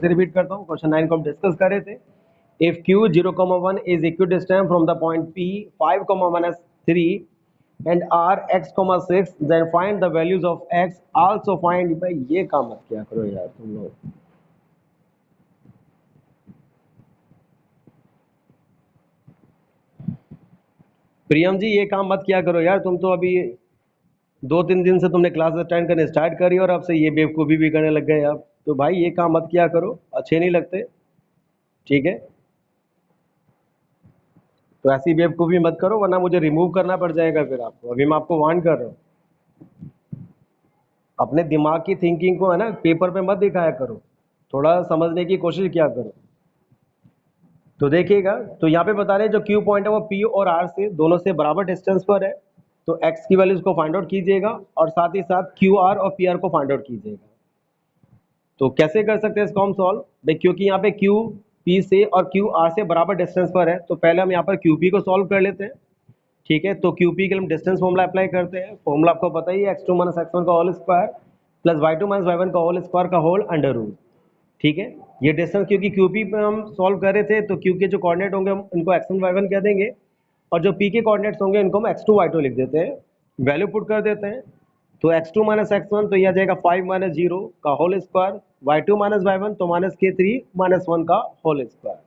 से रिपीट करता हूँ, क्वेश्चन 9 को हम डिस्कस कर रहे थे। If q 0,1 is equidistant from the point p 5,-3 and r x,6 then find the values of x also find। भाई ये काम मत किया करो यार तुम लोग। प्रियम जी ये काम मत किया करो यार, तुम तो अभी 2-3 दिन से तुमने क्लास अटेंड करने स्टार्ट करी और अब से ये बेवकूफ़ी भी करने लग गए आप। तो भाई ये काम मत किया करो, अच्छे नहीं लगते, ठीक है। तो ऐसी बेवकूफ़ी मत करो वरना मुझे रिमूव करना पड़ जाएगा फिर आपको। अभी मैं आपको वार्न कर रहा हूँ, अपने दिमाग की थिंकिंग को है ना पेपर पे मत दिखाया करो, थोड़ा समझने की कोशिश किया करो। तो देखिएगा, तो यहाँ पे बता रहे हैं जो क्यू पॉइंट है वो पी और आर से दोनों से बराबर डिस्टेंस पर है, तो एक्स की वैल्यूज को फाइंड आउट कीजिएगा और साथ ही साथ क्यू आर और पी आर को फाइंड आउट कीजिएगा। तो कैसे कर सकते हैं इसको हम सॉल्व भाई, क्योंकि यहाँ पे क्यू पी से और क्यू आर से बराबर डिस्टेंस पर है, तो पहले हम यहाँ पर क्यू पी को सॉल्व कर लेते हैं, ठीक है। तो क्यू पी के लिए हम डिस्टेंस फॉर्मूला अप्लाई करते हैं। फॉर्मूला आपको पता ही है, x2 माइनस x1 का whole square plus y2 minus y1 का होल स्क्वायर का होल अंडर रूट, ठीक है। ये डिस्टेंस क्योंकि क्यू पी पे हम सॉल्व कर रहे थे, तो क्यू के जो कोऑर्डिनेट होंगे हम इनको x1 y1 कह देंगे और जो p के कोऑर्डिनेट्स होंगे इनको हम x2 y2 लिख देते हैं, वैल्यू पुट कर देते हैं। तो x2 माइनस x1 तो ये आ जाएगा 5 माइनस 0 का whole square, y2 minus y1 तो माइनस के 3 माइनस 1 का होल स्क्वायर।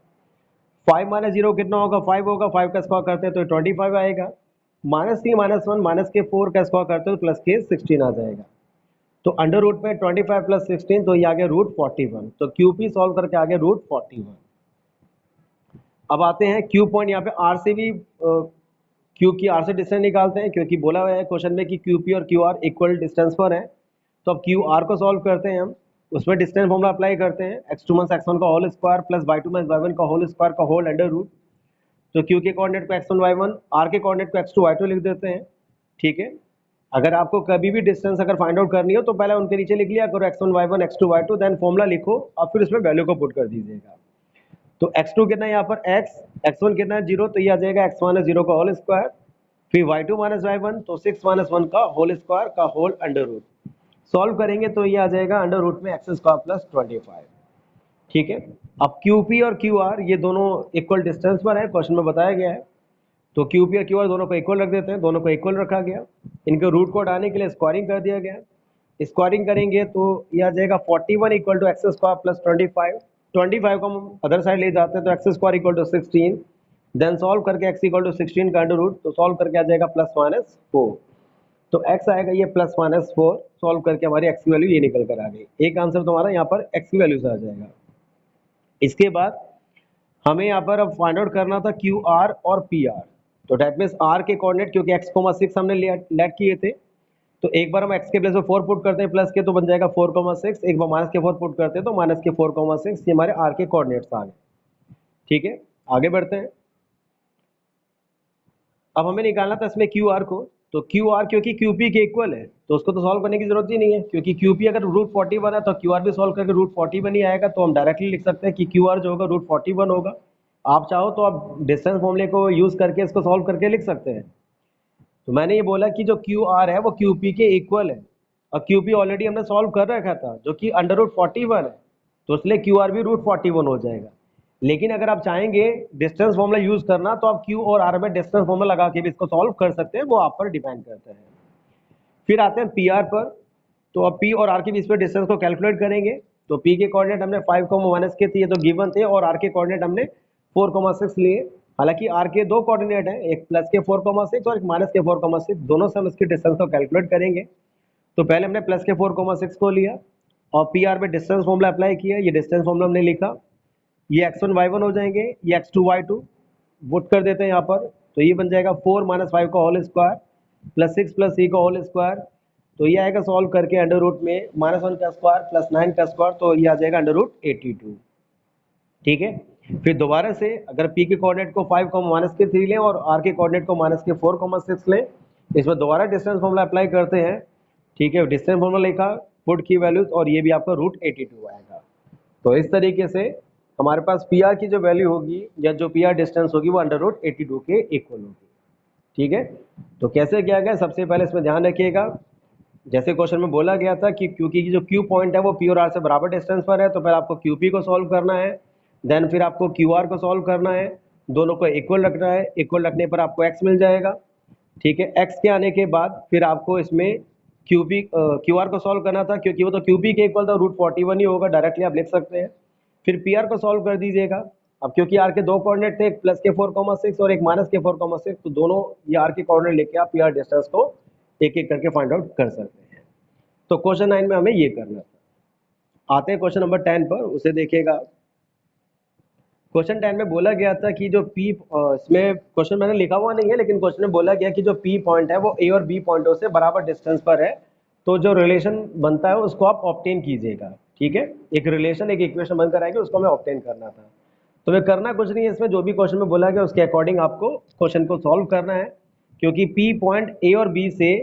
5 माइनस 0 कितना होगा, 5 होगा, 5 का स्क्वायर करते हैं तो 25 आएगा, माइनस 3 माइनस 1 माइनस के 4 का स्क्वायर करते हो तो प्लस के 16 आ जाएगा। तो अंडर रूट में 25 प्लस 16 तो ये आ गया रूट 41। तो क्यू पी सॉल्व करके आ गया रूट 41। अब आते हैं क्यू पॉइंट, यहाँ पे आर से भी क्यू की आर से डिस्टेंस निकालते हैं, क्योंकि बोला हुआ है क्वेश्चन में कि क्यू पी और क्यू आर इक्वल डिस्टेंस पर है। तो अब क्यू आर को सॉल्व करते हैं हम, उसमें डिस्टेंस फॉर्मूला अप्लाई करते हैं, x2 माइनस x1 का whole square plus y2 minus y1 का होल स्क्वायर का होल अंडर रूट। तो क्यू के कोऑर्डिनेट को x1 y1, आर के कोऑर्डिनेट को x2 y2 लिख देते हैं, ठीक है। अगर आपको कभी भी डिस्टेंस अगर फाइंड आउट करनी हो तो पहले उनके नीचे लिख लिया करो x1 y1 x2 y2, then formula लिखो और फिर उसमें वैल्यू को पुट कर दीजिएगा। तो x2 कितना है यहाँ पर x, x1 कितना है 0 तो ये आ जाएगा x माइनस 0 का होल स्क्वायर, फिर y2 माइनस y1 तो 6 माइनस 1 का होल स्क्वायर का होल अंडर रूट। सॉल्व करेंगे तो ये आ जाएगा अंडर रूट में x स्क्वायर प्लस 25, ठीक है। अब QP और QR ये दोनों इक्वल डिस्टेंस पर है, क्वेश्चन में बताया गया है। तो QP और QR दोनों को इक्वल रख देते हैं, दोनों को इक्वल रखा गया। इनके रूट को हटाने के लिए स्क्वायरिंग कर दिया गया। स्क्वायरिंग करेंगे तो ये आ जाएगा 41 equal to x square plus 25। 25 को हम अदर साइड ले जाते हैं तो x square equal to 16, then solve करके x इक्वल टू 16 का अंडर रूट, तो सॉल्व करके आ जाएगा प्लस माइनस 4। तो x आएगा ये प्लस माइनस 4, सॉल्व करके हमारी x की वैल्यू ये निकल कर आ गई। एक आंसर तुम्हारा यहाँ पर x की वैल्यू से आ जाएगा। इसके बाद हमें यहाँ पर अब फाइंड आउट करना था क्यू आर और पी आर। तो डेट मीन्स आर के कोऑर्डिनेट क्योंकि x,6 हमने लेट किए थे, तो एक बार हम x के प्लेस में 4 पुट करते हैं प्लस के तो बन जाएगा 4,6, एक बार माइनस के 4 पुट करते हैं तो माइनस के 4,6, ये हमारे आर के कोऑर्डिनेट्स आ गए, ठीक है। आगे बढ़ते हैं। अब हमें निकालना था इसमें क्यू आर को, तो क्यू आर क्योंकि क्यू पी के इक्वल है तो उसको तो सॉल्व करने की जरूरत ही नहीं है, क्योंकि क्यू पी अगर रूट 41 है तो क्यू आर भी सॉल्व करके रूट 41 ही आएगा। तो हम डायरेक्टली लिख सकते हैं कि क्यू आर जो होगा रूट 41 होगा। आप चाहो तो आप डिस्टेंस फॉर्मूले को यूज करके इसको सॉल्व करके लिख सकते हैं। तो मैंने ये बोला कि जो क्यू आर है वो क्यू पी के इक्वल है और क्यू पी ऑलरेडी हमने सॉल्व कर रखा था जो कि अंडर रूट 41 है, तो इसलिए क्यू आर भी रूट 41 हो जाएगा। लेकिन अगर आप चाहेंगे डिस्टेंस फॉर्मूला यूज करना तो आप क्यू और आर में डिस्टेंस फॉर्मूला लगा के भी इसको सॉल्व कर सकते हैं, वो आप पर डिपेंड करता है। फिर आते हैं पी आर पर। तो अब पी और आर के बीच में डिस्टेंस को कैलकुलेट करेंगे। तो पी के कोऑर्डिनेट हमने 5 माइनस के थे, ये तो गिवन थे, और आर के कोऑर्डिनेट हमने 4,6 लिए। हालांकि आर के दो कोऑर्डिनेट हैं, एक प्लस के 4,6 और एक माइनस के 4,6, दोनों से हम इसकी डिस्टेंस को कैलकुलेट करेंगे। तो पहले हमने प्लस के 4,6 को लिया और पी आर में डिस्टेंस फॉर्मूला अप्लाई किया, ये डिस्टेंस फॉर्मूला हमने लिखा, ये x1 y1 हो जाएंगे, ये x2 y2 पुट कर देते हैं यहाँ पर। तो ये बन जाएगा 4 माइनस 5 का होल स्क्वायर प्लस 6 प्लस 3 का होल स्क्वायर। तो ये आएगा सॉल्व करके अंडर रूट में -1 का स्क्वायर प्लस 9 का स्क्वायर, तो ये आ जाएगा अंडर रूट 82, ठीक है। फिर दोबारा से अगर p के कोऑर्डिनेट को 5 माइनस के 3 लें और r के कोऑर्डिनेट को माइनस के 4,6 लें, इसमें दोबारा डिस्टेंस फॉर्मूला अप्लाई करते हैं, ठीक है। डिस्टेंस फॉर्मूला लिखा, पुट की वैल्यूज, और ये भी आपका रूट 82 आएगा। तो इस तरीके से हमारे पास पी आर की जो वैल्यू होगी या जो पी आर डिस्टेंस होगी वो अंडर रूट 82 के इक्वल होगी, ठीक है। तो कैसे किया गया, सबसे पहले इसमें ध्यान रखिएगा, जैसे क्वेश्चन में बोला गया था कि क्योंकि जो क्यू पॉइंट है वो पी और आर से बराबर डिस्टेंस पर है, तो पहले आपको क्यू पी को सॉल्व करना है, देन फिर आपको क्यू आर को सॉल्व करना है, दोनों को इक्वल रखना है, इक्वल रखने पर आपको एक्स मिल जाएगा। ठीक है, एक्स के आने के बाद फिर आपको इसमें क्यू आर को सॉल्व करना था, क्योंकि वो तो क्यू पी के इक्वल था, √41 ही होगा, डायरेक्टली आप लिख सकते हैं। फिर पी आर को सॉल्व कर दीजिएगा। अब क्योंकि आर के दो कोऑर्डिनेट थे, एक +के 4,6 और एक -के 4,6, तो दोनों ये आर के कोऑर्डिनेट लेके आप पी आर डिस्टेंस को एक एक करके फाइंड आउट कर सकते हैं। तो क्वेश्चन 9 में हमें ये करना था। आते हैं क्वेश्चन नंबर 10 पर, उसे देखिएगा। क्वेश्चन 10 में बोला गया था कि जो पी, इसमें क्वेश्चन मैंने लिखा हुआ नहीं है, लेकिन क्वेश्चन में बोला गया कि जो पी पॉइंट है वो ए और बी पॉइंटों से बराबर डिस्टेंस पर है, तो जो रिलेशन बनता है उसको आप ऑब्टेन कीजिएगा। ठीक है, एक रिलेशन, एक इक्वेशन बनकर आएगी, उसको हमें ऑब्टेन करना था। तो हमें करना कुछ नहीं है, इसमें जो भी क्वेश्चन में बोला गया उसके अकॉर्डिंग आपको क्वेश्चन को सॉल्व करना है। क्योंकि पी पॉइंट ए और बी से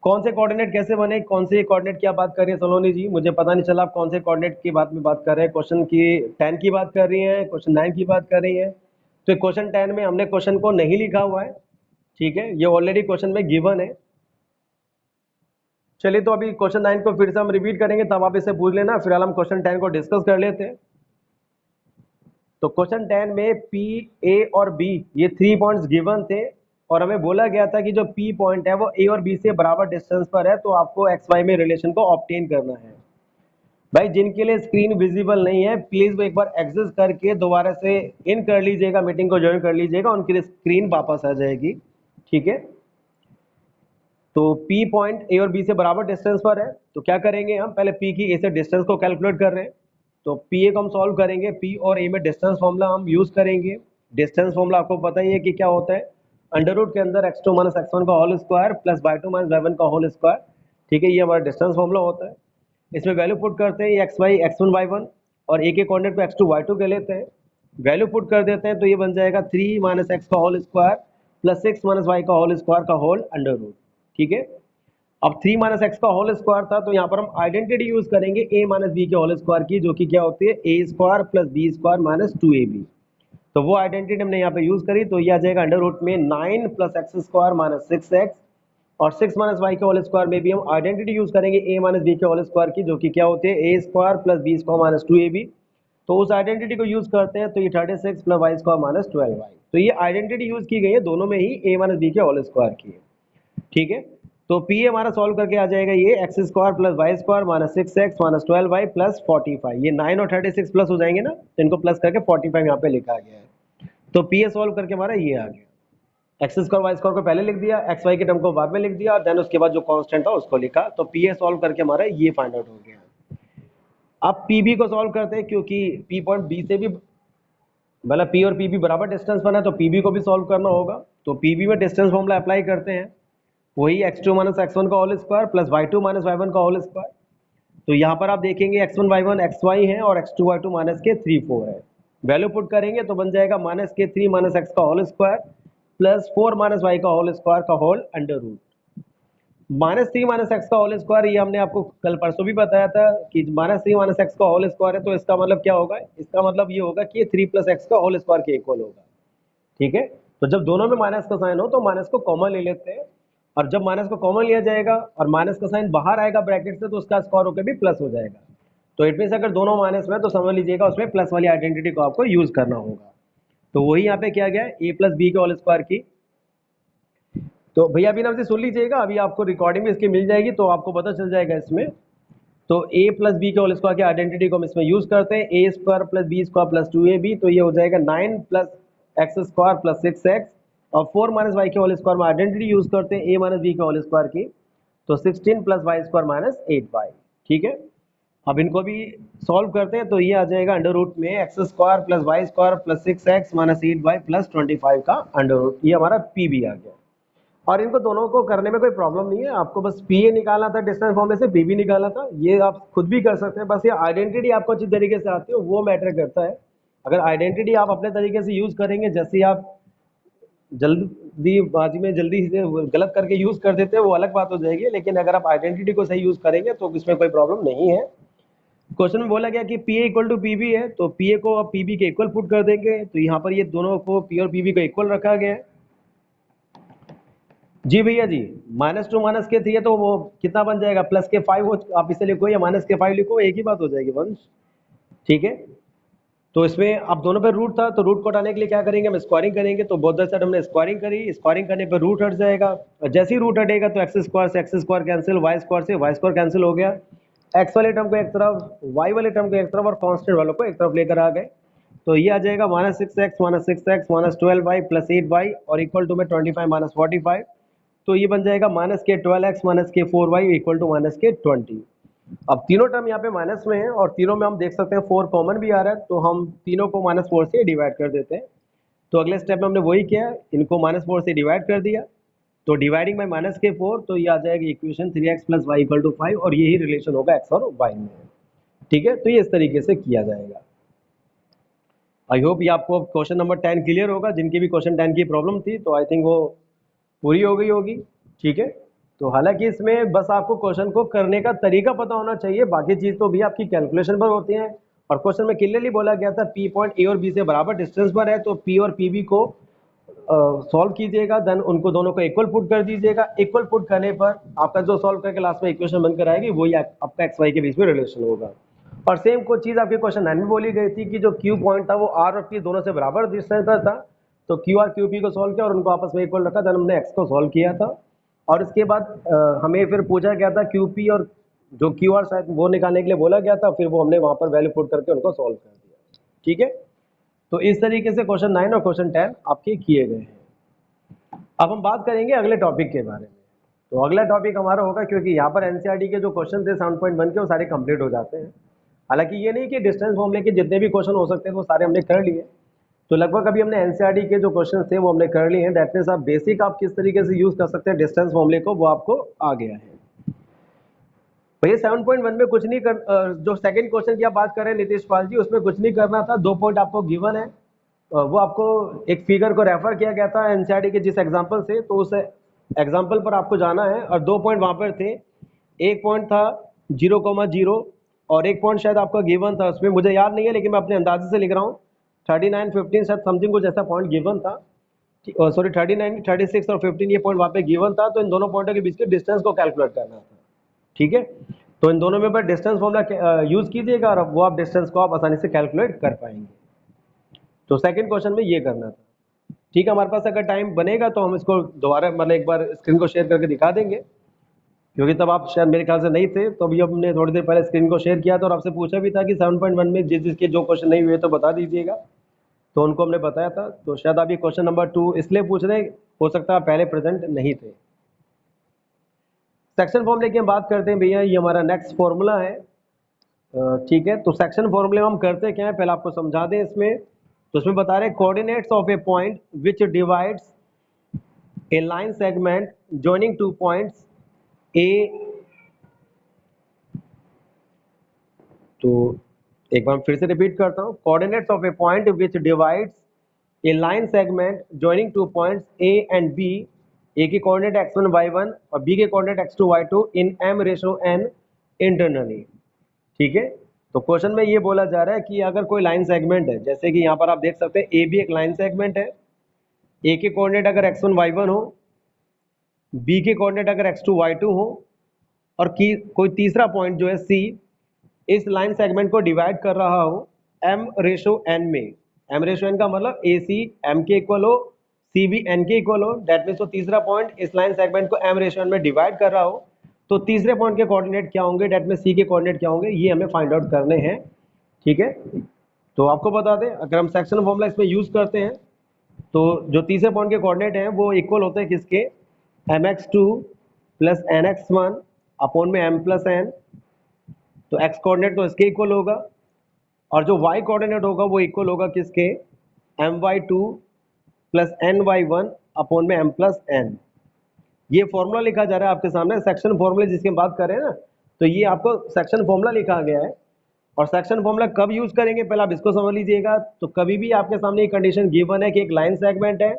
कौन से कोऑर्डिनेट कैसे बने, कौन से कोऑर्डिनेट की आप बात कर रही है सलोनी जी, मुझे पता नहीं चला आप कौन से कोऑर्डिनेट की बात में बात कर रहे हैं। क्वेश्चन की 10 की बात कर रही हैं, क्वेश्चन 9 की बात कर रही हैं। तो क्वेश्चन 10 में हमने क्वेश्चन को नहीं लिखा हुआ है। ठीक है, ये ऑलरेडी क्वेश्चन में गिवन है। चलिए, तो अभी क्वेश्चन 9 को फिर से हम रिपीट करेंगे, तब आप इसे पूछ लेना, फिलहाल हम क्वेश्चन 10 को डिस्कस कर लेते हैं। तो क्वेश्चन 10 में पी, ए और बी ये 3 पॉइंट्स गिवन थे, और हमें बोला गया था कि जो पी पॉइंट है वो ए और बी से बराबर डिस्टेंस पर है, तो आपको एक्स वाई में रिलेशन को ऑब्टेन करना है। भाई, जिनके लिए स्क्रीन विजिबल नहीं है, प्लीज वो एक बार एग्जिट करके दोबारा से इन कर लीजिएगा, मीटिंग को ज्वाइन कर लीजिएगा, उनके लिए स्क्रीन वापस आ जाएगी। ठीक है, तो P पॉइंट ए और B से बराबर डिस्टेंस पर है, तो क्या करेंगे हम, पहले P की A से डिस्टेंस को कैलकुलेट कर रहे हैं, तो PA को हम सॉल्व करेंगे। P और A में डिस्टेंस फॉर्मूला हम यूज करेंगे। डिस्टेंस फॉर्मूला आपको पता ही है कि क्या होता है, अंडर रूट के अंदर x2 - x1 का whole square plus y2 - y1 का होल स्क्वायर। ठीक है, ये हमारा डिस्टेंस फॉर्मूला होता है। इसमें वैल्यू पुट करते हैं, ये xy x1 y1 और a के कोऑर्डिनेट को x2 y2 के लेते हैं, वैल्यू पुट कर देते हैं, तो ये बन जाएगा 3 - x का होल स्क्वायर प्लस 6 - y का होल स्क्वायर का होल अंडर रूट। ठीक है, अब 3 - x का होल स्क्वायर था, तो यहाँ पर हम आइडेंटिटी यूज करेंगे a - b के होल स्क्वायर की, जो कि क्या होती है a square plus b square minus 2ab। तो वो आइडेंटिटी हमने यहाँ पे यूज करी, तो ये आ जाएगा अंडर रूट में 9 + x स्क्वायर माइनस 6x, और 6 - y के होल स्क्वायर में भी हम आइडेंटिटी यूज करेंगे a - b के होल स्क्वायर की, जो कि क्या होती है a square plus b square minus 2ab। तो उस आइडेंटिटी को यूज करते हैं, तो ये 36 + y स्क्वायर माइनस 12y। तो ये आइडेंटिटी यूज की गई है दोनों में ही, a - b के होल स्क्वायर की है। ठीक है, तो पी हमारा सॉल्व करके आ जाएगा ये x square plus y square minus 6x minus 12y plus 45। ये 9 और 36 प्लस हो जाएंगे ना, तो इनको प्लस करके 45 यहाँ पे लिखा गया है। तो पी ए सॉल्व करके हमारा ये आ गया, एक्स स्क्वायर वाई स्क्वायर को पहले लिख दिया, एक्स वाई के टर्म को बाद में लिख दिया, देन उसके बाद जो कांस्टेंट था उसको लिखा। तो पी ए सॉल्व करके हमारा ये फाइंड आउट हो गया। अब पी बी को सॉल्व करते हैं, क्योंकि पी पॉइंट बी से भी, मतलब पी और पी बी बराबर डिस्टेंस बना है, तो पी बी को भी सॉल्व करना होगा। तो पी बी में डिस्टेंस फॉर्मूला अप्लाई करते हैं, वही x2 - x1 का whole square plus y2 - y1 का होल स्क्वायर। तो यहाँ पर आप देखेंगे x1 y1 xy है और x2 y2 माइनस के 3 4 है। वैल्यू पुट करेंगे तो बन जाएगा -3 - x का होल स्क्वायर प्लस 4 - y का होल स्क्वायर का होल अंडर रूट। -3 - x का होल स्क्वायर, ये हमने आपको कल परसों भी बताया था कि -3 - x का होल स्क्वायर है, तो इसका मतलब क्या होगा, इसका मतलब ये होगा कि ये 3 + x का होल स्क्वायर के इक्वल होगा। ठीक है, तो जब दोनों में माइनस का साइन हो तो माइनस को कॉमन ले लेते हैं, और जब माइनस को कॉमन लिया जाएगा और माइनस का साइन बाहर आएगा ब्रैकेट से, तो उसका स्क्वायर होकर भी प्लस हो जाएगा। तो इट मीन्स अगर दोनों माइनस में, तो समझ लीजिएगा उसमें प्लस वाली आइडेंटिटी को आपको यूज करना होगा। तो वही यहाँ पे किया गया है, a + b के होल स्क्वायर की। तो भैया अभी ना सुन लीजिएगा, अभी आपको रिकॉर्डिंग में इसकी मिल जाएगी, तो आपको पता चल जाएगा इसमें। तो a + b के होल स्क्वायर की आइडेंटिटी को हम इसमें यूज करते हैं, a square plus b square plus 2ab, तो ये हो जाएगा 9 + x स्क्वायर प्लस 6x, और 4 - y के होल स्क्वायर में आइडेंटिटी यूज करते हैं a - b के होल स्क्वायर की, तो 16 + y स्क्वायर माइनस 8y। ठीक है, अब इनको भी सॉल्व करते हैं, तो ये आ जाएगा अंडर रूट में x square plus y square plus 6x minus 8y plus 25 का अंडर रूट। ये हमारा पी भी आ गया, और इनको दोनों को करने में कोई प्रॉब्लम नहीं है, आपको बस पी ए निकालना था डिस्टेंस फॉर्म में से, पी बी निकालना था, ये आप खुद भी कर सकते हैं। बस ये आइडेंटिटी आपको अच्छी तरीके से आती हो वो मैटर करता है। अगर आइडेंटिटी आप अपने तरीके से यूज करेंगे, जैसे आप जल्दीबाजी में जल्दी से गलत करके यूज कर देते हैं, वो अलग बात हो जाएगी, लेकिन अगर आप आइडेंटिटी को सही यूज करेंगे तो इसमें कोई प्रॉब्लम नहीं है। क्वेश्चन में बोला गया कि P A equal to P B है, तो पी ए को आप पी बी के इक्वल पुट कर देंगे, तो यहाँ पर ये दोनों को पी और पी बी को इक्वल रखा गया है। जी भैया जी, -2 -k थी तो वो कितना बन जाएगा, +k5 हो, आप इसे लिखो या -k5 लिखो, एक ही बात हो जाएगी वंश। ठीक है, तो इसमें अब दोनों पे रूट था, तो रूट को हटाने के लिए क्या करेंगे, हम स्क्वायरिंग करेंगे। तो बोथ द साइड हमने स्क्वायरिंग करी, स्क्वायरिंग करने पे रूट हट जाएगा, और जैसे ही रूट हटेगा तो एक्स स्क्वायर से x square cancel, y square से वाई स्क्वायर कैंसिल हो गया। एक्स वाले टर्म को एक तरफ, वाई वाले टर्म को एक तरफ, और कांस्टेंट वालों को एक तरफ लेकर आ गए। तो ये आ जाएगा -6x -12y +8y और इक्वल टू में 25 -45। तो ये बन जाएगा -k12x -k4y equal to -k20। अब तीनों टर्म यहाँ पे माइनस में है, और तीनों में हम देख सकते हैं 4 कॉमन भी आ रहा है, तो हम तीनों को -4 से डिवाइड कर देते हैं। तो अगले स्टेप में हमने वही किया, इनको -4 से डिवाइड कर दिया। तो डिवाइडिंग बाई -k4, तो ये आ जाएगी इक्वेशन 3x + y = 5, और यही रिलेशन होगा x और y में। ठीक है, तो ये इस तरीके से किया जाएगा। आई होप ये आपको क्वेश्चन नंबर 10 क्लियर होगा। जिनकी भी क्वेश्चन 10 की प्रॉब्लम थी तो आई थिंक वो पूरी हो गई होगी। ठीक है, तो हालांकि इसमें बस आपको क्वेश्चन को करने का तरीका पता होना चाहिए, बाकी चीज़ तो भी आपकी कैलकुलेशन पर होती है। और क्वेश्चन में क्लियरली बोला गया था पी पॉइंट ए और बी से बराबर डिस्टेंस पर है, तो पी और पी बी को सॉल्व कीजिएगा, देन उनको दोनों को इक्वल पुट कर दीजिएगा। इक्वल पुट करने पर आपका जो सॉल्व करके लास्ट में इक्वेशन बनकर आएगी वही आपका एक्स वाई के बीच में रिलेशन होगा। और सेम कुछ चीज़ आपके क्वेश्चन 9 में बोली गई थी कि जो क्यू पॉइंट था वो आर और पी दोनों से बराबर डिस्टेंस पर था, तो क्यू आर क्यू पी को सॉल्व किया और उनको आपस में इक्वल रखा, देन हमने एक्स को सॉल्व किया था। और इसके बाद हमें फिर पूछा गया था क्यू पी और जो क्यू आर शायद वो निकालने के लिए बोला गया था, फिर वो हमने वहाँ पर वैल्यू पुट करके उनको सॉल्व कर दिया। ठीक है, तो इस तरीके से क्वेश्चन 9 और क्वेश्चन 10 आपके किए गए हैं। अब हम बात करेंगे अगले टॉपिक के बारे में। तो अगला टॉपिक हमारा होगा, क्योंकि यहाँ पर एनसीईआरटी के जो क्वेश्चन थे 7.1 के वो सारे कंप्लीट हो जाते हैं। हालांकि ये नहीं कि डिस्टेंस फॉर्मूले के जितने भी क्वेश्चन हो सकते हैं वो सारे हमने कर लिए, तो लगभग अभी हमने एनसीईआरटी के जो क्वेश्चन थे वो हमने कर लिए हैं। दैट मीन्स आप बेसिक आप किस तरीके से यूज कर सकते हैं डिस्टेंस फॉर्मूले को, वो आपको आ गया है। भैया 7.1 में कुछ नहीं कर, जो सेकंड क्वेश्चन की आप बात कर रहे हैं नीतीश पाल जी, उसमें कुछ नहीं करना था। 2 पॉइंट आपको गिवन है, वो आपको एक फिगर को रेफर किया गया था एनसीईआरटी के जिस एग्जांपल से, तो उस एग्जांपल पर आपको जाना है। और 2 पॉइंट वहां पर थे, एक पॉइंट था 0,0 और एक पॉइंट शायद आपका गिवन था, उसमें मुझे याद नहीं है लेकिन मैं अपने अंदाजे से लिख रहा हूँ 39, 15 शायद समथिंग कुछ ऐसा पॉइंट गिवन था। सॉरी 39, 36 और 15 ये पॉइंट वहाँ पे गिवन था। तो इन दोनों पॉइंटों के बीच के डिस्टेंस को कैलकुलेट करना था। ठीक है, तो इन दोनों में पर डिस्टेंस फॉर्मूला यूज कीजिएगा और वो आप डिस्टेंस को आप आसानी से कैलकुलेट कर पाएंगे। तो सेकंड क्वेश्चन में ये करना था। ठीक है, हमारे पास अगर टाइम बनेगा तो हम इसको दोबारा मतलब एक बार स्क्रीन को शेयर करके दिखा देंगे, क्योंकि तब आप शायद मेरे ख्याल से नहीं थे, तो अभी हमने थोड़ी देर पहले स्क्रीन को शेयर किया था और आपसे पूछा भी था कि 7.1 में जिसके जो क्वेश्चन नहीं हुए तो बता दीजिएगा, तो उनको हमने बताया था। तो शायद आप ये क्वेश्चन नंबर 2 इसलिए पूछ रहे हैं, हो सकता है पहले प्रेजेंट नहीं थे। सेक्शन फॉर्मूले की हम बात करते हैं भैया, ये हमारा नेक्स्ट फॉर्मूला है। ठीक है, तो सेक्शन फॉर्मूले में हम करते क्या है पहले आपको समझा दें इसमें। तो इसमें बता रहे हैं coordinates of a point which divides a line segment joining 2 points A. तो एक बार फिर से रिपीट करता हूँ, coordinates of a point which divides a line segment joining 2 points A and B. A की कोऑर्डिनेट x1 y1 और B के कोऑर्डिनेट x2 y2 इन m/n इंटरनली। ठीक है, तो क्वेश्चन में ये बोला जा रहा है कि अगर कोई लाइन सेगमेंट है, जैसे कि यहाँ पर आप देख सकते हैं ए भी एक लाइन सेगमेंट है, ए के कोऑर्डिनेट अगर x1 y1 हो, बी के कोऑर्डिनेट अगर x2 y2 हो, और की कोई तीसरा पॉइंट जो है सी इस लाइन सेगमेंट को डिवाइड कर रहा हो m/n में। m/n का मतलब ए सी एम के इक्वल हो, सी भी एन के इक्वल हो। दैट मीन्स तो तीसरा पॉइंट इस लाइन सेगमेंट को m/n में डिवाइड कर रहा हो, तो तीसरे पॉइंट के कोऑर्डिनेट क्या होंगे, डेट में सी के कोऑर्डिनेट क्या होंगे, ये हमें फाइंड आउट करने हैं। ठीक है, तो आपको बता दें अगर हम सेक्शन फॉर्मूला इसमें यूज करते हैं तो जो तीसरे पॉइंट के कोऑर्डिनेट हैं वो इक्वल होते हैं किसके, mx2 प्लस nx1 अपॉन में m प्लस n। तो x कोऑर्डिनेट तो इसके इक्वल होगा, और जो y कोऑर्डिनेट होगा वो इक्वल होगा किसके, my2 प्लस ny1 अपॉन में m प्लस n। ये फॉर्मूला लिखा जा रहा है आपके सामने, सेक्शन फॉर्मूले जिसकी हम बात कर रहे हैं ना, तो ये आपको सेक्शन फॉर्मूला लिखा गया है। और सेक्शन फॉर्मूला कब यूज करेंगे पहले आप इसको समझ लीजिएगा। तो कभी भी आपके सामने एक कंडीशन गिवन है कि एक लाइन सेगमेंट है,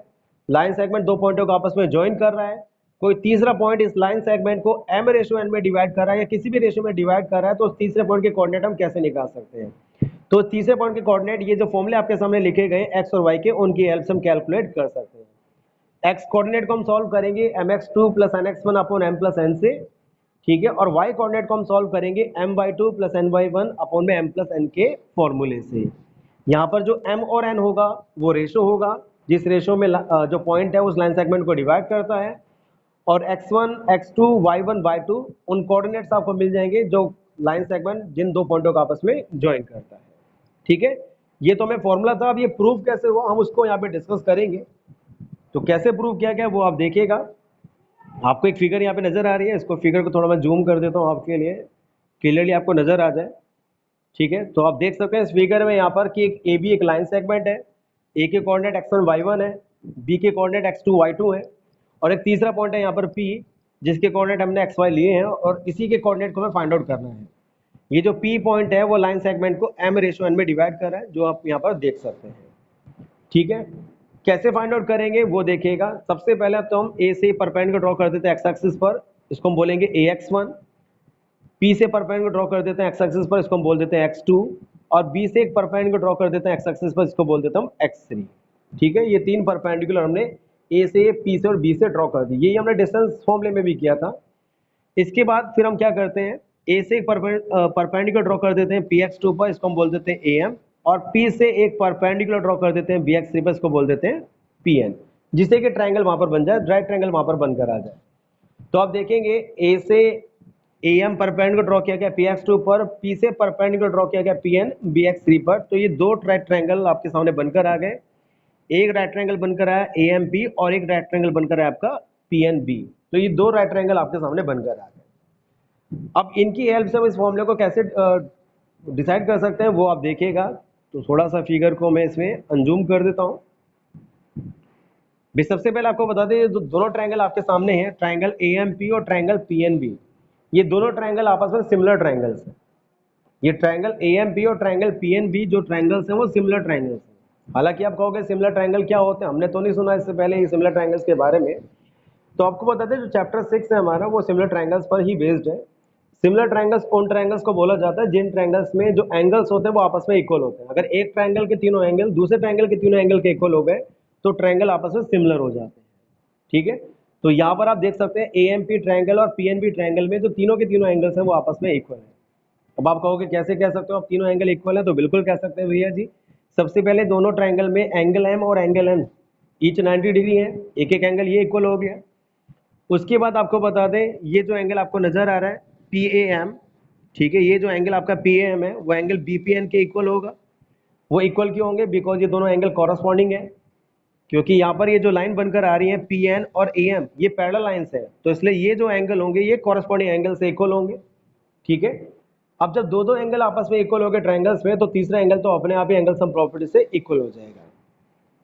लाइन सेगमेंट 2 पॉइंटों को आपस में ज्वाइन कर रहा है, कोई तीसरा पॉइंट इस लाइन सेगमेंट को m/n में डिवाइड कर रहा है या किसी भी रेशियो में डिवाइड कर रहा है, तो उस तीसरे पॉइंट के कोऑर्डिनेट हम कैसे निकाल सकते हैं। तो तीसरे पॉइंट के कोऑर्डिनेट ये जो फॉर्मूले आपके सामने लिखे गए x और y के, उनकी हेल्प से हम कैलकुलेट कर सकते हैं। एक्स कोऑर्डिनेट को हम सॉल्व करेंगे mx2 plus nx1 upon m plus n से, ठीक है, और y कोऑर्डिनेट को हम सॉल्व करेंगे m/2 प्लस n/1 अपॉन में m प्लस n के फॉर्मूले से। यहाँ पर जो m और n होगा वो रेशो होगा, जिस रेशो में जो पॉइंट है उस लाइन सेगमेंट को डिवाइड करता है, और x1 x2 y1 y2 उन कोऑर्डिनेट्स आपको मिल जाएंगे जो लाइन सेगमेंट जिन दो पॉइंटों को आपस में ज्वाइन करता है, ठीक है। ये तो हमें फॉर्मूला था, अब ये प्रूफ कैसे हुआ हम उसको यहाँ पे डिस्कस करेंगे। तो कैसे प्रूव किया गया वो आप देखिएगा। आपको एक फिगर यहाँ पे नजर आ रही है, इसको फिगर को थोड़ा मैं जूम कर देता हूँ आपके लिए क्लियरली आपको नजर आ जाए, ठीक है। तो आप देख सकते हैं इस फिगर में यहाँ पर कि एक ए बी एक लाइन सेगमेंट है, ए के कोऑर्डिनेट x1 y1 है, बी के कोऑर्डिनेट x2 y2 है, और एक तीसरा पॉइंट है यहाँ पर P जिसके कोऑर्डिनेट हमने xy लिए हैं, और इसी के कोऑर्डिनेट को हमें फाइंड आउट करना है। ये जो P पॉइंट है वो लाइन सेगमेंट को m/n में डिवाइड कर रहा है, जो आप यहाँ पर देख सकते हैं, ठीक है। कैसे फाइंड आउट करेंगे वो देखिएगा। सबसे पहले तो हम ए से परपेंडिकुलर ड्रॉ कर देते हैं एक्स एक्सिस पर, इसको हम बोलेंगे ax1। पी से परपेंडिकुलर ड्रॉ कर देते हैं एक्स एक्सिस पर, इसको हम बोल देते हैं x2, और बी से एक परपेंडिकुलर ड्रॉ कर देते हैं एक्स एक्सिस पर, इसको बोल देते हैं हम x3, ठीक है। ये तीन परपेंडिकुलर हमने ए से, पी से और बी से ड्रॉ कर दी। यही हमने डिस्टेंस फॉर्मूले में भी किया था। इसके बाद फिर हम क्या करते हैं, ए से एक परपेंडिकुलर ड्रॉ कर देते हैं px2 पर, इसको हम बोल देते हैं am, और P से एक परपेंडिकुलर ड्रॉ कर देते हैं bx3 पर, इसको बोल देते हैं Pn, जिससे कि ट्रायंगल वहां पर बन जाए, राइट ट्रायंगल वहां पर बनकर आ जाए। तो आप देखेंगे ए से am परपेंडिकुलर ड्रॉ किया गया px2 पर, P से परपेंडिकुलर ड्रॉ किया गया Pn bx3 पर, तो ये दो राइट ट्रायंगल आपके सामने बनकर आ गए। एक राइट ट्रायंगल बनकर आया AMP और एक राइट ट्रायंगल बनकर आया आपका PNB। तो ये दो राइट ट्रायंगल आपके सामने बनकर आ गए। अब इनकी हेल्प से हम इस फॉर्मूले को कैसे डिसाइड कर सकते हैं वो आप देखिएगा। तो थोड़ा सा फिगर को मैं इसमें अनजूम कर देता हूँ। सबसे पहले आपको बता दें, जो दोनों ट्रायंगल आपके सामने हैं, ट्रायंगल AMP और ट्रायंगल PNB, ये दोनों ट्रायंगल आपस में सिमिलर ट्रायंगल्स हैं। ये ट्रायंगल AMP और ट्रायंगल PNB जो ट्रायंगल्स हैं वो सिमिलर ट्रायंगल्स हैं। हालांकि आप कहोगे सिमिलर ट्रायंगल क्या होते हैं, हमने तो नहीं सुना इससे पहले ये सिमिलर ट्रायंगल्स के बारे में। तो आपको बता दें जो चैप्टर 6 है हमारा वो सिमिलर ट्रायंगल्स पर ही बेस्ड है। सिमिलर ट्रायंगल्स उन ट्रायंगल्स को बोला जाता है जिन ट्रायंगल्स में जो एंगल्स होते हैं वो आपस में इक्वल होते हैं। अगर एक ट्रायंगल के तीनों एंगल दूसरे ट्रायंगल के तीनों एंगल के इक्वल हो गए तो ट्रायंगल आपस में सिमिलर हो जाते हैं, ठीक है। तो यहाँ पर आप देख सकते हैं AMP ट्रायंगल और PNB ट्रायंगल में जो तीनों के तीनों एंगल्स हैं वो आपस में इक्वल है। अब आप कहोगे कैसे कह सकते हो आप तीनों एंगल इक्वल है, तो बिल्कुल कह सकते हैं भैया जी। सबसे पहले दोनों ट्रायंगल में एंगल M और एंगल N ईच 90 डिग्री है, एक एक एंगल ये इक्वल हो गया। उसके बाद आपको बता दें ये जो एंगल आपको नजर आ रहा है PAM, ठीक है, ये जो एंगल आपका PAM है वो एंगल BPN के इक्वल होगा। वो इक्वल क्यों होंगे, बिकॉज ये दोनों एंगल कॉरस्पॉन्डिंग है, क्योंकि यहाँ पर ये जो लाइन बनकर आ रही है PN और AM ये पैरेलल लाइंस है, तो इसलिए ये जो एंगल होंगे ये कॉरस्पॉन्डिंग एंगल से इक्वल होंगे, ठीक है। अब जब दो दो एंगल आपस में इक्वल हो गए ट्रायंगल्स में, तो तीसरा एंगल तो अपने आप ही एंगल सम प्रॉपर्टी से इक्वल हो जाएगा।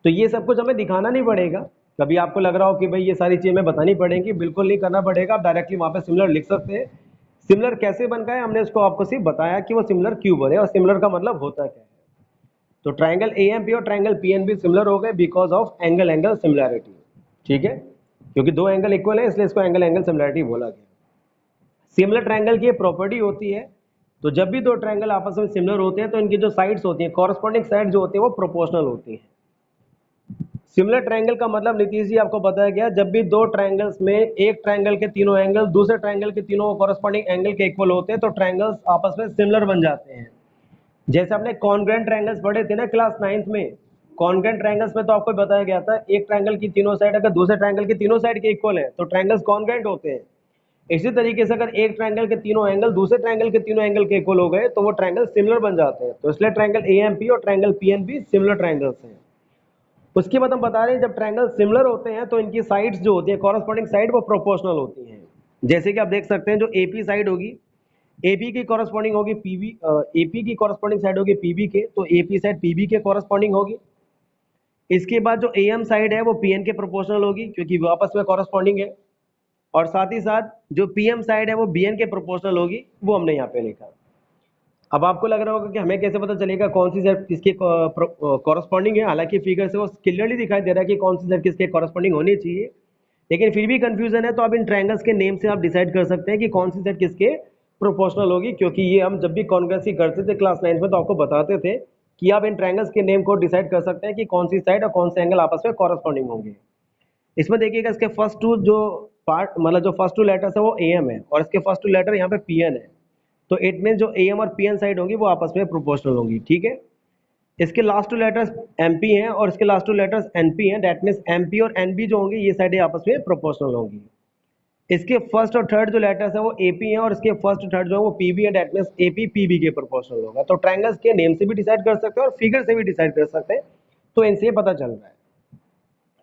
तो ये सब कुछ हमें दिखाना नहीं पड़ेगा। कभी आपको लग रहा हो कि भाई ये सारी चीजें बतानी पड़ेंगी, बिल्कुल नहीं करना पड़ेगा। आप डायरेक्टली वहां पे सिमिलर लिख सकते हैं। सिमिलर कैसे बन गया है हमने इसको आपको सिर्फ बताया कि वो सिमिलर क्यों बने और सिमिलर का मतलब होता क्या है। तो ट्रायंगल AMP और ट्रायंगल PNB सिमिलर हो गए because of angle angle similarity, ठीक है, क्योंकि दो एंगल इक्वल है इसलिए इसको एंगल एंगल सिमिलैरिटी बोला गया। सिमिलर ट्रायंगल की प्रॉपर्टी होती है, तो जब भी दो ट्रायंगल आपस में सिमिलर होते हैं तो इनकी जो साइड्स होती हैं, कॉरस्पॉन्डिंग साइड जो होती है वो प्रोपोर्शनल होती है। सिमिलर ट्रायंगल का मतलब नीतीश जी आपको बताया गया, जब भी दो ट्रायंगल्स में एक ट्रायंगल के तीनों एंगल दूसरे ट्रायंगल के तीनों कॉरस्पॉन्डिंग एंगल के इक्वल होते हैं तो ट्रायंगल्स आपस में सिमिलर बन जाते हैं। जैसे आपने कॉन्ग्रुएंट ट्रायंगल्स पढ़े थे ना क्लास 9th में, कॉन्ग्रुएंट ट्रायंगल्स में तो आपको बताया गया था एक ट्रायंगल की तीनों साइड अगर दूसरे ट्रायंगल की तीनों साइड के इक्वल है तो ट्रायंगल्स कॉन्ग्रुएंट होते हैं। इसी तरीके से अगर एक ट्रायंगल के तीनों एंगल दूसरे ट्रायंगल के तीनों एंगल के इक्वल हो गए तो वो ट्रायंगल सिमिलर बन जाते हैं। तो इसलिए ट्रायंगल AMP और ट्रायंगल PNB सिमिलर ट्रायंगल्स हैं। उसके बाद हम बता रहे हैं जब ट्रायंगल सिमिलर होते हैं तो इनकी साइड्स जो होती है कॉरस्पॉन्डिंग साइड वो प्रोपोर्शनल होती हैं। जैसे कि आप देख सकते हैं जो AP साइड होगी, AP की कॉरस्पॉन्डिंग होगी AP की कॉरस्पॉन्डिंग साइड होगी PB के, तो AP साइड PB के कॉरस्पॉन्डिंग होगी। इसके बाद जो AM साइड है वो PN के प्रोपोर्शनल होगी क्योंकि वो आपस में कॉरस्पॉन्डिंग है, और साथ ही साथ जो PM साइड है वो BN के प्रोपोर्शनल होगी, वो हमने यहाँ पे लिखा। अब आपको लग रहा होगा कि हमें कैसे पता चलेगा कौन सी साइड किसके कॉरस्पॉन्डिंग है। हालांकि फिगर से वो क्लियरली दिखाई दे रहा है कि कौन सी साइड किसके कॉरस्पॉन्डिंग होनी चाहिए, लेकिन फिर भी कंफ्यूजन है। तो आप इन ट्रायंगल्स के नेम से आप डिसाइड कर सकते हैं कि कौन सी साइड किसके प्रोपोर्शनल होगी, क्योंकि ये हम जब भी कॉन्ग्रेसी करते थे क्लास 9 में तो आपको बताते थे कि आप इन ट्रायंगल्स के नेम को डिसाइड कर सकते हैं कि कौन सी साइड और कौन से एंगल आपस में कॉरस्पॉन्डिंग होंगे। इसमें देखिएगा इसके फर्स्ट टू जो पार्ट मतलब जो फर्स्ट टू लेटर्स है वो एम है और इसके फर्स्ट टू लेटर यहाँ पे पीएन है, तो इट मीन जो एम और पीएन साइड होंगी वो आपस में प्रोपोर्शनल होंगी, ठीक है। इसके लास्ट टू लेटर्स एमपी हैं और इसके लास्ट टू लेटर्स एनपी हैं, दैट मीन्स एमपी और एनबी जो होंगी ये साइडें आपस में प्रोपोर्शनल होंगी। इसके फर्स्ट और थर्ड जो लेटर्स है वो एपी हैं और इसके फर्स्ट और थर्ड जो है वो पीबी है, दैट मीन्स एपी पीबी के प्रोपोर्शनल होगा। तो ट्रायंगल्स के नेम से भी डिसाइड कर सकते हैं और फिगर से भी डिसाइड कर सकते हैं, तो इनसे पता चल रहा है,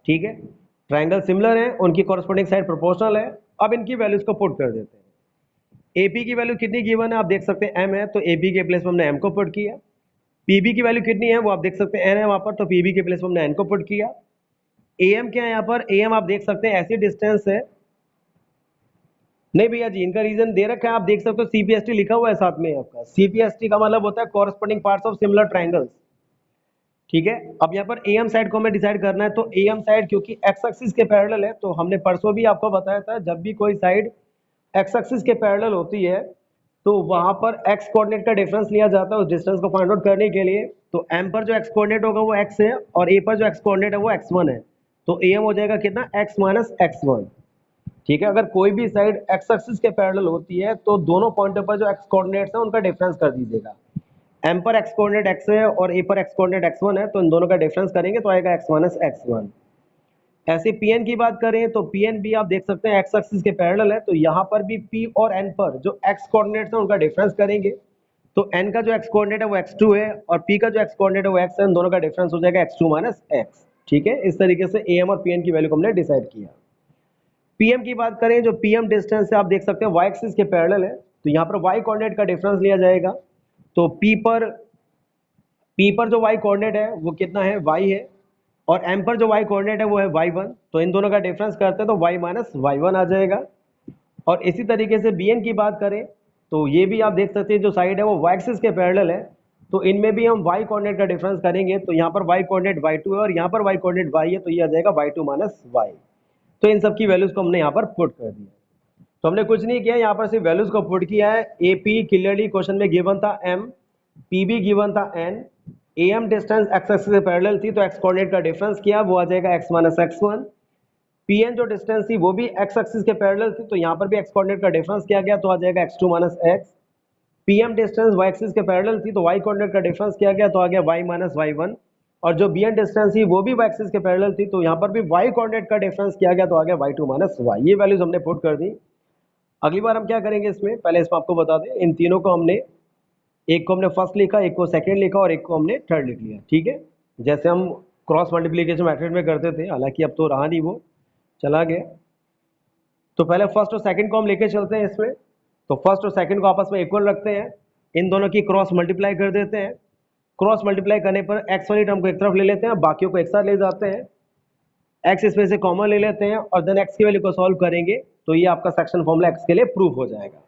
ठीक है। ट्रायंगल सिमिलर है, उनकी कॉरस्पॉन्डिंग साइड प्रोपोर्शनल है। अब इनकी वैल्यूज को पुट कर देते हैं। एपी की वैल्यू कितनी गिवन है आप देख सकते हैं एम है, तो एपी के प्लेस में हमने एम को पुट किया। पीबी की वैल्यू कितनी है वो आप देख सकते हैं एन है वहां पर, तो पीबी के प्लेस में हमने एन को पुट किया। एएम क्या है यहाँ पर, एएम आप देख सकते हैं ऐसी डिस्टेंस है, नहीं भैया जी इनका रीजन दे रखा है, आप देख सकते हो सीपीएसटी लिखा हुआ है साथ में आपका। सीपीएसटी का मतलब होता है corresponding parts of similar triangles, ठीक है। अब यहाँ पर एएम साइड को हमें डिसाइड करना है, तो एएम साइड क्योंकि एक्स एक्सिस के पैरेलल है, तो हमने परसों भी आपको बताया था जब भी कोई साइड एक्स एक्सिस के पैरेलल होती है तो वहां पर एक्स कोऑर्डिनेट का डिफरेंस लिया जाता है उस डिस्टेंस को फाइंड आउट करने के लिए। तो एम पर जो एक्स कोऑर्डिनेट होगा वो एक्स है और ए पर जो एक्स कोऑर्डिनेट है वो x1 है, तो एम हो जाएगा कितना x माइनस x1, ठीक है। अगर कोई भी साइड एक्स एक्सिस के पैरेलल होती है तो दोनों पॉइंटों पर जो एक्स कोऑर्डिनेट्स है उनका डिफरेंस कर दीजिएगा। एम पर एक्स कोऑर्डिनेट एक्स है और ए पर एक्स कोऑर्डिनेट x1 है, तो इन दोनों का डिफरेंस करेंगे तो आएगा x माइनस x1। ऐसे पीएन की बात करें तो पीएन भी आप देख सकते हैं एक्स एक्सिस के पैरेलल है, तो यहाँ पर भी पी और एन पर जो एक्स कोऑर्डिनेट्स है उनका डिफरेंस करेंगे, तो एन का जो एक्स कोऑर्डिनेट है वो x2 है और पी का जो एक्स कोऑर्डिनेट है वो x है, इन दोनों का डिफरेंस हो जाएगा x2 माइनस x, ठीक है। इस तरीके से एम और पीएन की वैल्यू को हमने डिसाइड किया। पीएम की बात करें, जो पीएम डिस्टेंस है आप देख सकते हैं वाई एक्सिस के पैरेलल है, तो यहाँ पर वाई कोऑर्डिनेट का डिफरेंस लिया जाएगा, तो पी पर जो वाई कोऑर्डिनेट है वो कितना है y है और m पर जो y कोऑर्डिनेट है वो है y1, तो इन दोनों का डिफरेंस करते हैं तो y माइनस y1 आ जाएगा। और इसी तरीके से bn की बात करें तो ये भी आप देख सकते हैं जो साइड है वो y एक्सिस के पैरेलल है, तो इनमें भी हम y कोऑर्डिनेट का डिफरेंस करेंगे, तो यहाँ पर y कोऑर्डिनेट y2 है और यहाँ पर y कोऑर्डिनेट y है, तो ये आ जाएगा y2 माइनस y। तो इन सब की वैल्यूज को हमने यहाँ पर पुट कर दिया। तो हमने कुछ नहीं किया, यहाँ पर सिर्फ वैल्यूज को पुट किया है। ए पी क्लियरली क्वेश्चन में गिवन था m, पी बी गिवन था n, M distance x axis से पैरेलल थी तो एक्स कोऑर्डिनेट का डिफरेंस किया वो आ जाएगा x माइनस x1। पीएन जो डिस्टेंस थी वो भी एक्स एक्सिस के पैरेलल थी, तो यहाँ पर भी एक्स कोऑर्डिनेट का डिफरेंस किया गया तो आ जाएगा x2 minus x। PM distance y axis के पैरेलल थी तो वाई कोऑर्डिनेट का डिफरेंस किया गया तो आ गया y माइनस y1। और जो बीएन डिस्टेंस थी वो भी वाई एक्सिस के पैरेलल थी, तो यहाँ पर भी वाई कोऑर्डिनेट का डिफरेंस किया गया तो आ गया y2 माइनस y। ये वैल्यूज हमने पुट कर दी। अगली बार हम क्या करेंगे इसमें, पहले इसमें आपको बता दें इन तीनों को हमने, एक को हमने फर्स्ट लिखा, एक को सेकंड लिखा और एक को हमने थर्ड लिख लिया, ठीक है। जैसे हम क्रॉस मल्टीप्लिकेशन मेथड में करते थे, हालांकि अब तो रहा नहीं, वो चला गया। तो पहले फर्स्ट और सेकंड को हम लेके चलते हैं इसमें, तो फर्स्ट और सेकंड को आपस में इक्वल रखते हैं, इन दोनों की क्रॉस मल्टीप्लाई कर देते हैं। क्रॉस मल्टीप्लाई करने पर एक्स वाली टर्म को एक तरफ ले लेते हैं, बाकियों को एक साथ ले जाते हैं, एक्स इसमें से कॉमन ले लेते हैं और देन एक्स की वैल्यू को सॉल्व करेंगे, तो ये आपका सेक्शन फॉर्मूला एक्स के लिए प्रूफ हो जाएगा।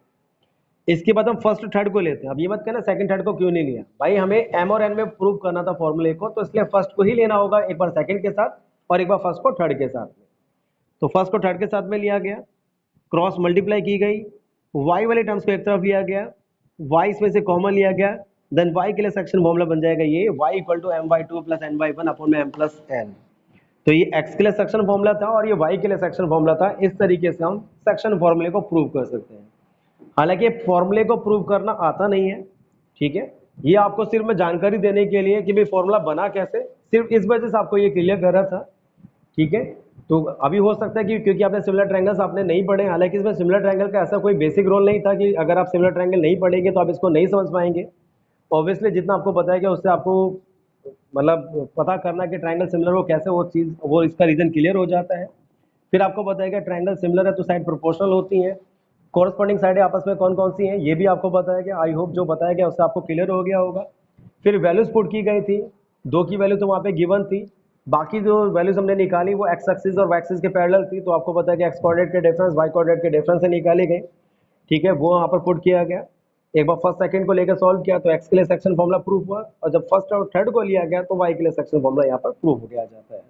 इसके बाद हम फर्स्ट थर्ड को लेते हैं। अब ये मत कहना सेकंड थर्ड को क्यों नहीं लिया, भाई हमें एम और एन में प्रूव करना था फॉर्मूले को, तो इसलिए फर्स्ट को ही लेना होगा, एक बार सेकंड के साथ और एक बार फर्स्ट को थर्ड के साथ में। तो फर्स्ट को थर्ड के साथ में लिया गया, क्रॉस मल्टीप्लाई की गई, वाई वाले टर्म्स को एक तरफ लिया गया, वाई इसमें से कॉमन लिया गया, देन वाई के लिए सेक्शन फॉर्मूला बन जाएगा ये y equal to M by two plus N by one upon में एम प्लस एन। तो ये एक्स के लिए सेक्शन फॉर्मूला था और ये वाई के लिए सेक्शन फॉर्मूला था। इस तरीके से हम सेक्शन फॉर्मूले को प्रूव कर सकते हैं। हालांकि फॉर्मूले को प्रूव करना आता नहीं है, ठीक है, ये आपको सिर्फ मैं जानकारी देने के लिए कि भाई फॉर्मूला बना कैसे, सिर्फ इस वजह से आपको ये क्लियर कर रहा था, ठीक है। तो अभी हो सकता है कि क्योंकि आपने सिमिलर ट्रायंगल्स आपने नहीं पढ़े, हालांकि इसमें सिमिलर ट्रायंगल का ऐसा कोई बेसिक रोल नहीं था कि अगर आप सिमिलर ट्रायंगल नहीं पढ़ेंगे तो आप इसको नहीं समझ पाएंगे। ऑब्वियसली जितना आपको बताया गया उससे आपको मतलब पता करना कि ट्रायंगल सिमिलर हो कैसे, वो चीज़ वो इसका रीज़न क्लियर हो जाता है। फिर आपको बताया गया ट्रायंगल सिमिलर है तो साइड प्रोपोर्शनल होती हैं, कॉरस्पॉन्डिंग साइडें आपस में कौन कौन सी हैं ये भी आपको बताया गया। आई होप जो बताया गया उससे आपको क्लियर हो गया होगा। फिर वैल्यूज पुट की गई थी, दो की वैल्यू तो वहाँ पे गिवन थी, बाकी जो वैल्यूज हमने निकाली वो एक्स एक्सिस और वाई एक्सिस के पैरेलल थी, तो आपको पता है कि एक्स कोऑर्डिनेट के डिफरेंस वाई कोऑर्डिनेट के डिफरेंस से निकाली गई, ठीक है, वो वहाँ पर पुट किया गया। एक बार फर्स्ट सेकंड को लेकर सॉल्व किया तो एक्स के लिए सेक्शन फॉर्मूला प्रूफ हुआ, और जब फर्स्ट और थर्ड को लिया गया तो वाई के लिए सेक्शन फॉर्मूला यहाँ पर प्रूफ हो गया जाता है।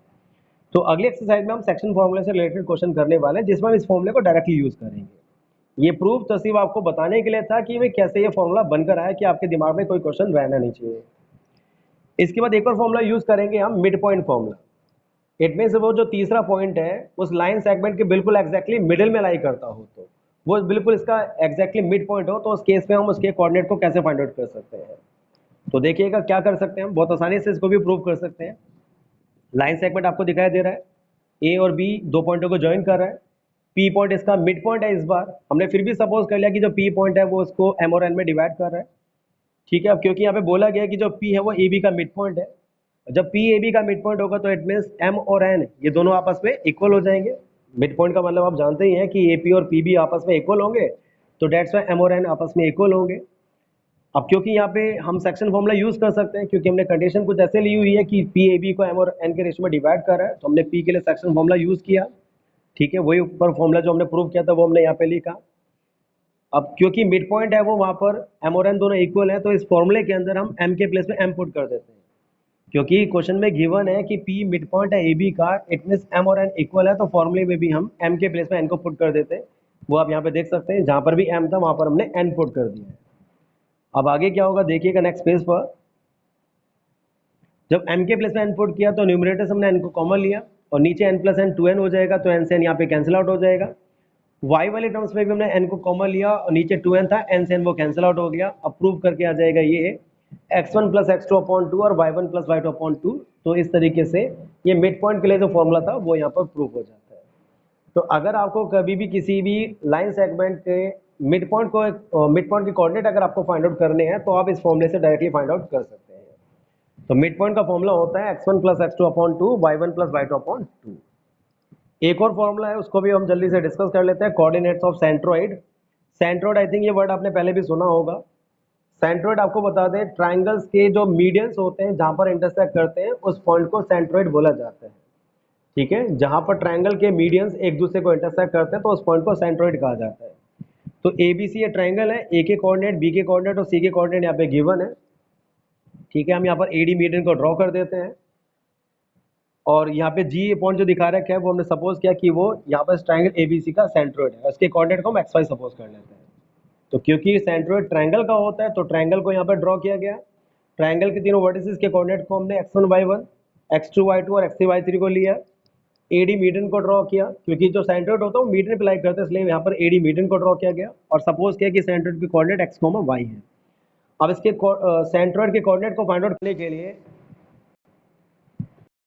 तो अगली एक्सरसाइज में हम सेक्शन फॉर्मूले से रिलेटेड क्वेश्चन करने वाले हैं, जिसमें हम इस फॉर्मूले को डायरेक्टली यूज करेंगे। ये प्रूफ तो सिर्फ आपको बताने के लिए था कि भाई कैसे ये फॉर्मूला बनकर आया, कि आपके दिमाग में कोई क्वेश्चन रहना नहीं चाहिए। इसके बाद एक और फॉर्मूला यूज करेंगे हम, mid point formula. It means वो जो तीसरा पॉइंट है उस लाइन सेगमेंट के बिल्कुल एग्जैक्टली मिडिल में लाई करता हो, तो वो बिल्कुल इसका एग्जैक्टली मिड पॉइंट हो, तो उस केस में हम उसके कोऑर्डिनेट को कैसे फाइंड आउट कर सकते हैं। तो देखिएगा क्या कर सकते हैं हम, बहुत आसानी से इसको भी प्रूव कर सकते हैं। लाइन सेगमेंट आपको दिखाई दे रहा है, ए और बी दो पॉइंटों को ज्वाइन कर रहा है, पी पॉइंट इसका मिड पॉइंट है। इस बार हमने फिर भी सपोज कर लिया कि जो पी पॉइंट है वो उसको एम और एन में डिवाइड कर रहा है, ठीक है। अब क्योंकि यहाँ पे बोला गया कि जो पी है वो ए बी का मिड पॉइंट है, जब पी ए बी का मिड पॉइंट होगा तो इट मीन्स एम और एन ये दोनों आपस में इक्वल हो जाएंगे। मिड पॉइंट का मतलब आप जानते ही हैं कि ए पी और पी बी आपस में इक्वल होंगे, तो डेट्स वाई एम और एन आपस में इक्वल होंगे। अब क्योंकि यहाँ पे हम सेक्शन फॉर्मूला यूज कर सकते हैं, क्योंकि हमने कंडीशन कुछ ऐसे ली हुई है कि पी ए बी को एम और एन के रेशियो में डिवाइड कर रहा है, तो हमने पी के लिए सेक्शन फॉर्मूला यूज किया, ठीक है। वही ऊपर फॉर्मूला जो हमने प्रूव किया था वो हमने यहाँ पे लिखा। अब क्योंकि मिड पॉइंट है वो वहाँ पर एम और एन दोनों इक्वल है, तो इस फॉर्मूले के अंदर हम एम के प्लेस में एम पुट कर देते हैं। क्योंकि क्वेश्चन में गिवन है कि पी मिड पॉइंट है ए बी का, इट मीन्स एम और एन इक्वल है, तो फॉर्मूले में भी हम एम के प्लेस में एन को पुट कर देते हैं। वो आप यहाँ पे देख सकते हैं, जहाँ पर भी एम था वहाँ पर हमने एन पुट कर दिया है। अब आगे क्या होगा देखिएगा नेक्स्ट पेज पर, जब m के प्लेस में n पुट किया तो न्यूमरेटर से हमने n को कॉमन लिया और नीचे n प्लस एन 2n हो जाएगा, तो n से n यहाँ पे कैंसिल आउट हो जाएगा। y वाले टर्म्स में भी हमने n को कॉमन लिया और नीचे 2n था, n से n वो कैंसिल आउट हो गया। अब प्रूव करके आ जाएगा ये x1 प्लस x2 अपॉन 2 और y1 प्लस y2 अपॉन 2। तो इस तरीके से ये मिड पॉइंट के लिए जो फॉर्मूला था वो यहाँ पर प्रूव हो जाता है। तो अगर आपको कभी भी किसी भी लाइन सेगमेंट के मिड पॉइंट के कोऑर्डिनेट अगर आपको फाइंड आउट करने हैं, तो आप इस फॉर्मूले से डायरेक्टली फाइंड आउट कर सकते हैं। तो मिड पॉइंट का फॉर्मूला होता है x1 plus x2 upon 2, y1 plus y2 upon 2। एक और फॉर्मूला है उसको भी हम जल्दी से डिस्कस कर लेते हैं, coordinates of centroid. Centroid I think ये वर्ड आपने पहले भी सुना होगा। सेंट्रोइड आपको बता दें, ट्राइंगल्स के जो मीडियंस होते हैं जहां पर इंटरसेक्ट करते हैं उस पॉइंट को सेंट्रोइड बोला जाता है, ठीक है। जहां पर ट्राइंगल के मीडियंस एक दूसरे को इंटरसेक्ट करते हैं तो उस पॉइंट को सेंट्रोइड कहा जाता है। तो ए बी सी ये ट्राइंगल है, ए के कोऑर्डिनेट, बी के कोऑर्डिनेट और सी के कोऑर्डिनेट यहाँ पे गिवन है, ठीक है। हम यहाँ पर एडी मीडियन को ड्रॉ कर देते हैं और यहाँ पे जी पॉइंट जो दिखा रखा है वो हमने सपोज किया कि वो यहाँ पर ट्राइंगल एबीसी का सेंट्रोइड है, उसके कोऑर्डिनेट को हम एक्स वाई सपोज कर लेते हैं। तो क्योंकि सेंट्रोइड ट्राइंगल का होता है तो ट्राइंगल को यहाँ पर ड्रॉ किया गया। ट्राइंगल के तीनों वर्टिसेस के कोऑर्डिनेट को हमने x1 y1, x2 y2 और x3 y3 को लिया। एडी मीडियन को ड्रॉ किया, क्योंकि जो सेंट्रोइड होता है वो मीडियन पे लाइक करते हैं, इसलिए यहाँ पर एडी मीडियन को ड्रॉ किया गया और सपोज किया कि सेंट्रोइड के कोऑर्डिनेट x, y है। अब इसके सेंट्रोइड के कोऑर्डिनेट को फाइंड आउट करने के लिए